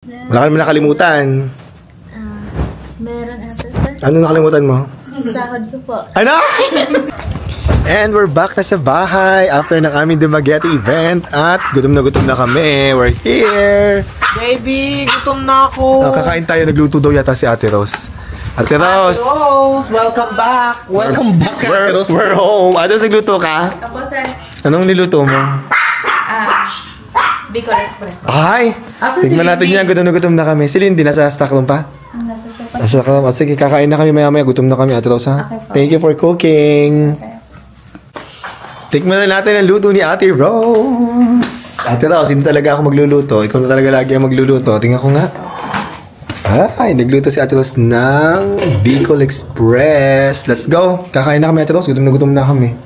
Wala ka naman nakalimutan. Meron ata, sir. Ano nakalimutan mo? Sahod ko po. Ano? And we're back na sa bahay after ng aming Dumaguete event at gutom na kami. We're here. Baby, gutom na ako. Kakain tayo. Nagluto daw yata si Ate Rose. Ate Rose! Welcome back. Welcome back, Ate Rose. We're home. Ate Rose, nagluto ka? Opo, sir. Anong niluto mo? Bicol Express po. Ay! Tingnan natin yan. Gutom na kami. Si Lindy, nasa stock room pa? Nasa shop pa. Nasa stock room. Sige, kakain na kami maya-maya. Gutom na kami, Ate Rose, ha? Okay po. Thank you for cooking. Tikman na natin ang luto ni Ate Rose. Ate Rose, hindi talaga ako magluluto. Ikaw na talaga lagi ang magluluto. Tingnan ko nga. Ay, nagluto si Ate Rose ng Bicol Express. Let's go. Kakain na kami, Ate Rose. Gutom na kami.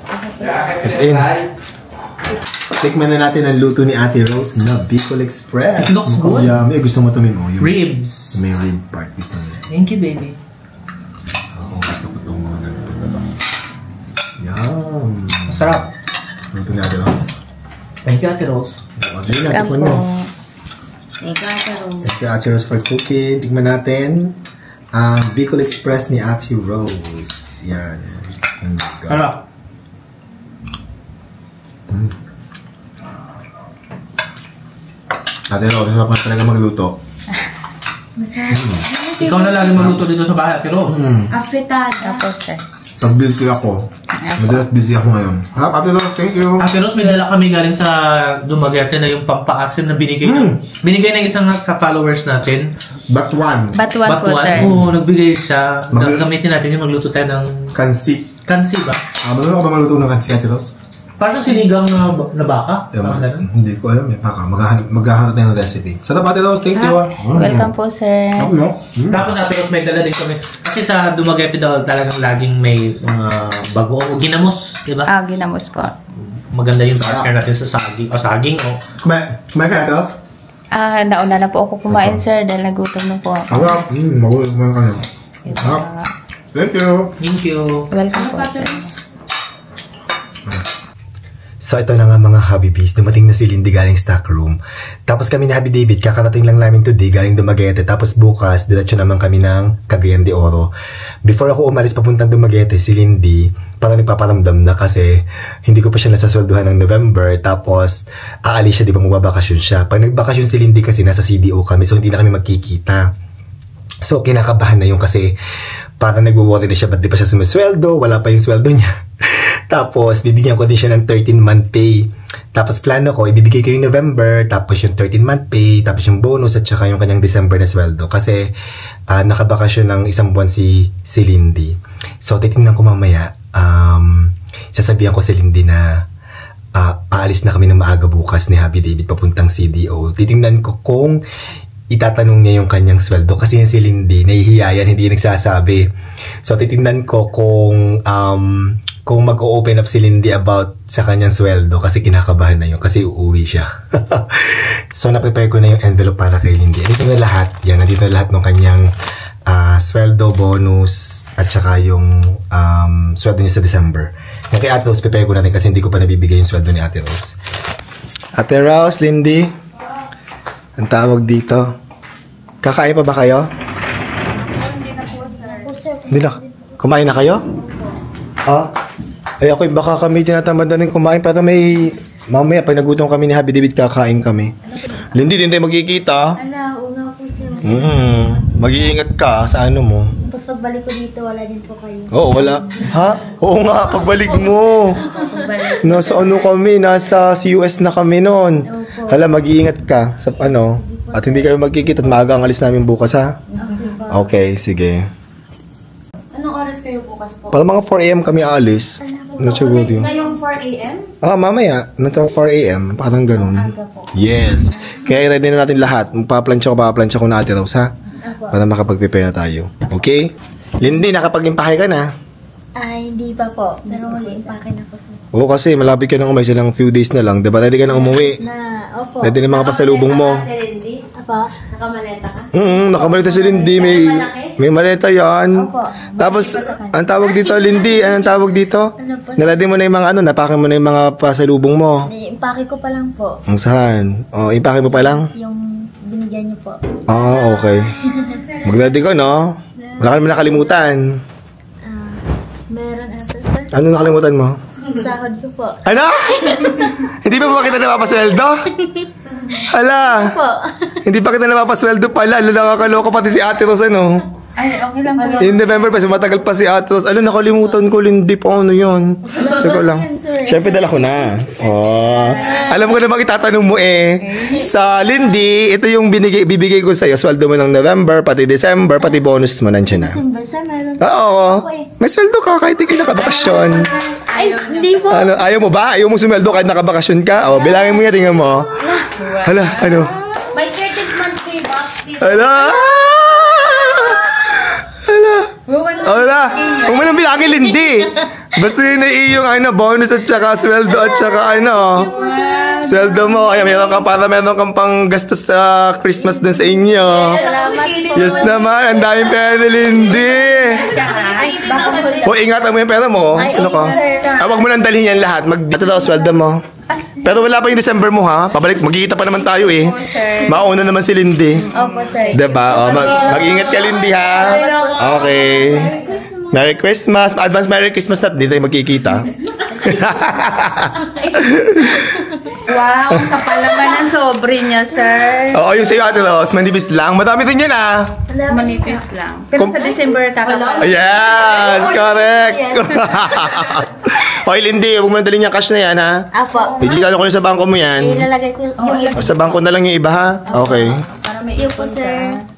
Yes, in. Tikman na natin ang luto ni Ate Rose na Bicol Express. It looks good. Yummy. Gusto mo ito, Mimo? Ribs. May rib part. Gusto mo. Thank you, baby. Oo, gusto ko itong mga nagpunta. Yum. Masarap. Luto ni Ate Rose. Thank you, Ate Rose. Dali na, tikman mo. Thank you, Ate Rose. Thank you, Ate Rose, for cooking. Tikman natin ang Bicol Express ni Ate Rose. Yan. Sarap. Ate Rose, masarap na talaga magluto. Masarap. Ikaw na lagi magluto dito sa bahay, Ate Rose. Afritada. Opo, sir. Pag busy ako. Madalas busy ako ngayon. Ha, Ate Rose, thank you. Ate Rose, may dala kami galing sa Dumaguete na yung pampaasim na binigay binigay ng isang sa followers natin. But one. Batuan po, sir. Oo, nagbigay siya. Gagamitin natin yung magluto tayo ng Kansi. kansi ba? Marunong ka ba magluto ng kansi, Ate Rose? Parang sinigang na baka. Parang ganun. Hindi ko alam eh. Maghahanap tayo ng recipe. Sarap, Ate Rose, thank you. Welcome po, sir. Tapos Ate Rose, may dala din kami. Kasi sa Dumaguete daw talagang laging may bago o ginamos, di ba? Ginamos po. Maganda yung partner natin sa saging. O saging o... Kumain ka, Ate Rose? Nauna na po ako kumain, sir, dahil nagutom na po ako. Sarap. Magulat ka na. Sarap. Thank you. Thank you. Welcome po, sir. So ito na nga mga Habibis, dumating na si Lindy galing stock room. Tapos kami ni Happy David, kakarating lang namin today galing Dumaguete. Tapos bukas, diretso naman kami ng Cagayan de Oro. Before ako umalis papuntang Dumaguete, si Lindy, parang nagpaparamdam na kasi hindi ko pa siya nasasweldohan ng November. Tapos aalis siya, di ba magbabakasyon siya. Pag nagbakasyon si Lindy kasi nasa CDO kami, so hindi na kami magkikita. So kinakabahan na yung kasi parang nagwo-worry na siya, ba't di pa siya sumisweldo, wala pa yung sweldo niya. Tapos, bibigyan ko din siya ng 13-month pay. Tapos, plano ko, ibibigay ko yung November, tapos yung 13-month pay, tapos yung bonus, at saka yung kanyang December na sweldo. Kasi, nakabakasyon ng isang buwan si Lindy. So, titingnan ko mamaya, sasabihan ko si Lindy na aalis na kami ng maaga bukas ni Happy David papuntang CDO. Titingnan ko kung itatanong niya yung kanyang sweldo. Kasi yung si Lindy, nahihiyayan, hindi nagsasabi. So, titingnan ko kung mag-o-open up si Lindy about sa kanyang sweldo kasi kinakabahan na yun kasi uuwi siya. So, na-prepare ko na yung envelope para kay Lindy. Nandito na lahat. Yan, nandito na lahat ng kanyang sweldo, bonus, at saka yung sweldo niya sa December. Yung kay Ate Rose, prepare ko na rin kasi hindi ko pa nabibigay yung sweldo ni Ate Rose. Ate Rose, Lindy, ang tawag dito. Kakain pa ba kayo? Hindi na po, sir. Hindi na. Kumain na kayo? Ay, ako baka kami tinatamad na rin kumain pero may mamaya pag nagutom kami ni Happy David kakain kami. Lindy, din tayo magkikita. Oo nga po, sir. Mag-iingat ka sa ano mo. Tapos pagbalik ko dito, wala din po kayo. Oo, wala. Ha? Oo nga, pagbalik mo. Pagbalik. Nasa ano kami, nasa US na kami noon. Hala, mag-iingat ka sa ano. At hindi kayo magkikita at maaga ang alis namin bukas, ha? Okay, sige. Anong oras kayo bukas po? Para mga 4 AM kami aalis. Ngayong 4 AM? Mamaya. Nito 4 AM. Parang ganun. Aga po. Yes. Kaya ready na natin lahat. Paplansya ko na Ate Rose, ha? Para makapag-prepare na tayo. Okay? Lindy, nakapag-impake ka na? Hindi pa po. Pero mag-impake na po, sir. Oo, kasi malapit ka nang umuwi. Silang few days na lang. Diba? Ready ka nang umuwi. Opo. Ready na mga pasalubong mo. Apa? Nakamaleta ka? Nakamaleta si Lindy. May maleta yan. Opo. Tapos, ang tawag dito, Lindy, anong tawag dito? Ano po? Naladi mo na yung mga napakin mo na yung mga pasalubong mo. Impake ko pa lang po. Ang saan? Impake mo pa lang? Yung binigyan niyo po. Ah, okay. Mag-ready ka, no? Wala ka naman nakalimutan. Meron ito, sir. Ano nakalimutan mo? Sahod ko po. Ano? Hindi pa kita napapasweldo? Hala. Po. Hindi pa kita napapasweldo pala. Ano, nakakaloka pati si Ate Rose, ano? Ay, okay lang po. In November pa, matagal pa si Ate Rose. Ano, nakalimutan ko, Lindy pa, ano yun? Teka lang. Siyempre, dala ko na. Oh. Alam ko naman itatanong mo eh. Sa Lindy, ito yung bibigay ko sa'yo. Sweldo mo ng November, pati December, pati bonus mo nandiyan na. December, sir, meron. Oo. May sweldo ka kahit hindi nakabakasyon. Ay, hindi po. Ano, ayaw mo ba? Ayaw mo sumweldo kahit nakabakasyon ka? O, bilangin mo yan, tingnan mo. Hala, ano? May 13th month pay back. Hala! Hala! Hala! Huwag mo nang bilangin, Lindy. Basta yun na yung ano, bonus at saka sweldo at saka ano. Sweldo mo. Ay, meron ka para meron kang pang gastos sa Christmas dun sa inyo. Yes naman, ang daming pera ni Lindy. Ay, baka po. O, ingatan mo yung pera mo. Ano ka? Huwag mo nang dalhin yan lahat. Ito daw, sweldo mo. Pero wala pa yung December mo, ha? Pabalik, magkikita pa naman tayo, eh. Mauna naman si Lindy. Opo, sir. Diba? O, mag-ingat ka, Lindy, ha? Okay. Merry Christmas. Advance Merry Christmas na. Hindi tayo magkikita. Wow, ang kapal naman ang sobre niya, sir. Oo, yung sa'yo, Ate Rose. Manipis lang. Madami din yan, ha? Manipis lang. Pero sa December, kakapal. Yes! Correct! Okay, Lindy. Huwag mo nadalhin yung cash na yan, ha? Apo. Ikikalo ko yung sa bangko mo yan. Ilalagay ko yung iba. O, sa bangko na lang yung iba, ha? Okay. Para may Iyo po, ipon sir. ka.